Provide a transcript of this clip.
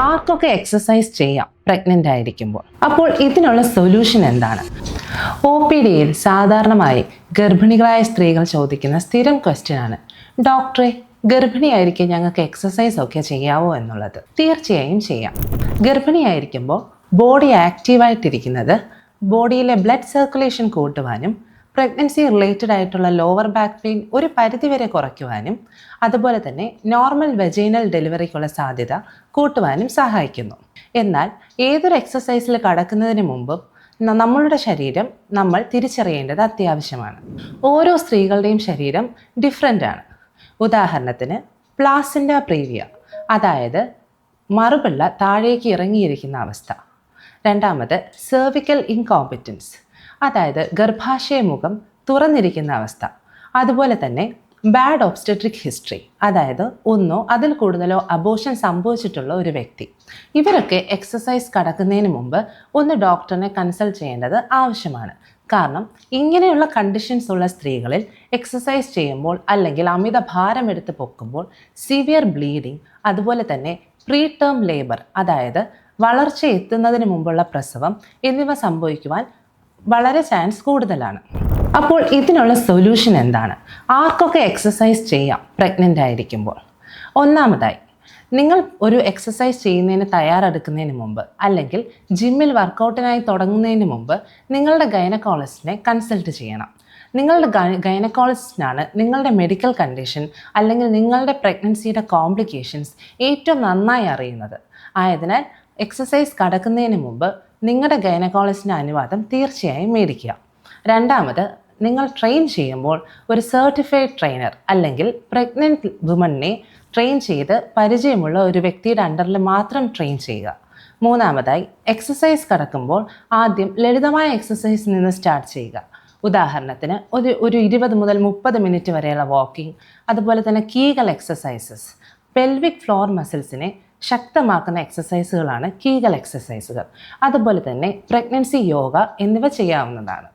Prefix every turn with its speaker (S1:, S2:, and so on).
S1: ആർക്കൊക്കെ എക്സസൈസ് ചെയ്യാം പ്രഗ്നൻ്റ് ആയിരിക്കുമ്പോൾ? അപ്പോൾ ഇതിനുള്ള സൊല്യൂഷൻ എന്താണ്? OPDയിൽ സാധാരണമായി ഗർഭിണികളായ സ്ത്രീകൾ ചോദിക്കുന്ന സ്ഥിരം ക്വസ്റ്റ്യനാണ്, ഡോക്ടറെ, ഗർഭിണിയായിരിക്കും ഞങ്ങൾക്ക് എക്സസൈസ് ഒക്കെ ചെയ്യാവോ എന്നുള്ളത്. തീർച്ചയായും ചെയ്യാം. ഗർഭിണിയായിരിക്കുമ്പോൾ ബോഡി ആക്റ്റീവായിട്ടിരിക്കുന്നത് ബോഡിയിലെ ബ്ലഡ് സർക്കുലേഷൻ കൂട്ടുവാനും പ്രഗ്നൻസി റിലേറ്റഡ് ആയിട്ടുള്ള ലോവർ ബാക്ക് പെയിൻ ഒരു പരിധിവരെ കുറയ്ക്കുവാനും അതുപോലെ തന്നെ നോർമൽ വെജൈനൽ ഡെലിവറിക്കുള്ള സാധ്യത കൂട്ടുവാനും സഹായിക്കുന്നു. എന്നാൽ ഏതൊരു എക്സസൈസിൽ കടക്കുന്നതിന് മുമ്പും നമ്മളുടെ ശരീരം നമ്മൾ തിരിച്ചറിയേണ്ടത് അത്യാവശ്യമാണ്. ഓരോ സ്ത്രീകളുടെയും ശരീരം ഡിഫറെൻ്റ് ആണ്. ഉദാഹരണത്തിന് പ്ലാസെൻറ്റ പ്രീവിയ, അതായത് മറുപിള്ള താഴേക്ക് ഇറങ്ങിയിരിക്കുന്ന അവസ്ഥ. രണ്ടാമത് സെർവിക്കൽ ഇൻകോമ്പറ്റൻസ്, അതായത് ഗർഭാശയമുഖം തുറന്നിരിക്കുന്ന അവസ്ഥ. അതുപോലെ തന്നെ ബാഡ് ഒബ്സ്റ്റട്രിക് ഹിസ്റ്ററി, അതായത് ഒന്നോ അതിൽ കൂടുതലോ അബോർഷൻ സംഭവിച്ചിട്ടുള്ള ഒരു വ്യക്തി. ഇവരൊക്കെ എക്സസൈസ് കടക്കുന്നതിന് മുമ്പ് ഒന്ന് ഡോക്ടറിനെ കൺസൾട്ട് ചെയ്യേണ്ടത് ആവശ്യമാണ്. കാരണം ഇങ്ങനെയുള്ള കണ്ടീഷൻസ് ഉള്ള സ്ത്രീകളിൽ എക്സസൈസ് ചെയ്യുമ്പോൾ അല്ലെങ്കിൽ അമിത ഭാരം എടുത്ത് പൊക്കുമ്പോൾ സിവിയർ ബ്ലീഡിങ്, അതുപോലെ തന്നെ പ്രീ ടേം ലേബർ, അതായത് വളർച്ച എത്തുന്നതിന് മുമ്പുള്ള പ്രസവം എന്നിവ സംഭവിക്കുവാൻ വളരെ ചാൻസ് കൂടുതലാണ്. അപ്പോൾ ഇതിനുള്ള സൊല്യൂഷൻ എന്താണ്? ആർക്കൊക്കെ എക്സസൈസ് ചെയ്യാം പ്രഗ്നൻ്റ് ആയിരിക്കുമ്പോൾ? ഒന്നാമതായി, നിങ്ങൾ ഒരു എക്സസൈസ് ചെയ്യുന്നതിന് തയ്യാറെടുക്കുന്നതിന് മുമ്പ് അല്ലെങ്കിൽ ജിമ്മിൽ വർക്കൗട്ടിനായി തുടങ്ങുന്നതിന് മുമ്പ് നിങ്ങളുടെ ഗൈനക്കോളജിസ്റ്റിനെ കൺസൾട്ട് ചെയ്യണം. നിങ്ങളുടെ ഗൈനക്കോളജിസ്റ്റിനാണ് നിങ്ങളുടെ മെഡിക്കൽ കണ്ടീഷൻ അല്ലെങ്കിൽ നിങ്ങളുടെ പ്രഗ്നൻസിയുടെ കോംപ്ലിക്കേഷൻസ് ഏറ്റവും നന്നായി അറിയുന്നത്. ആയതിനാൽ എക്സസൈസ് കടക്കുന്നതിന് മുമ്പ് നിങ്ങളുടെ ഗൈനക്കോളജിസ്റ്റിൻ്റെ അനുവാദം തീർച്ചയായും മേടിക്കുക. രണ്ടാമത്, നിങ്ങൾ ട്രെയിൻ ചെയ്യുമ്പോൾ ഒരു സർട്ടിഫൈഡ് ട്രെയിനർ അല്ലെങ്കിൽ പ്രഗ്നൻറ്റ് വുമണിനെ ട്രെയിൻ ചെയ്ത് പരിചയമുള്ള ഒരു വ്യക്തിയുടെ അണ്ടറിൽ മാത്രം ട്രെയിൻ ചെയ്യുക. മൂന്നാമതായി, എക്സസൈസ് കടക്കുമ്പോൾ ആദ്യം ലളിതമായ എക്സസൈസിൽ നിന്ന് സ്റ്റാർട്ട് ചെയ്യുക. ഉദാഹരണത്തിന് ഒരു 20 മുതൽ 30 മിനിറ്റ് വരെയുള്ള വാക്കിംഗ്, അതുപോലെ തന്നെ കീഗൽ എക്സസൈസസ്. പെൽവിക് ഫ്ലോർ മസിൽസിനെ ശക്തമാക്കുന്ന എക്സസൈസുകളാണ് കീഗൽ എക്സസൈസുകൾ. അതുപോലെ തന്നെ പ്രഗ്നൻസി യോഗ എന്നിവ ചെയ്യാവുന്നതാണ്.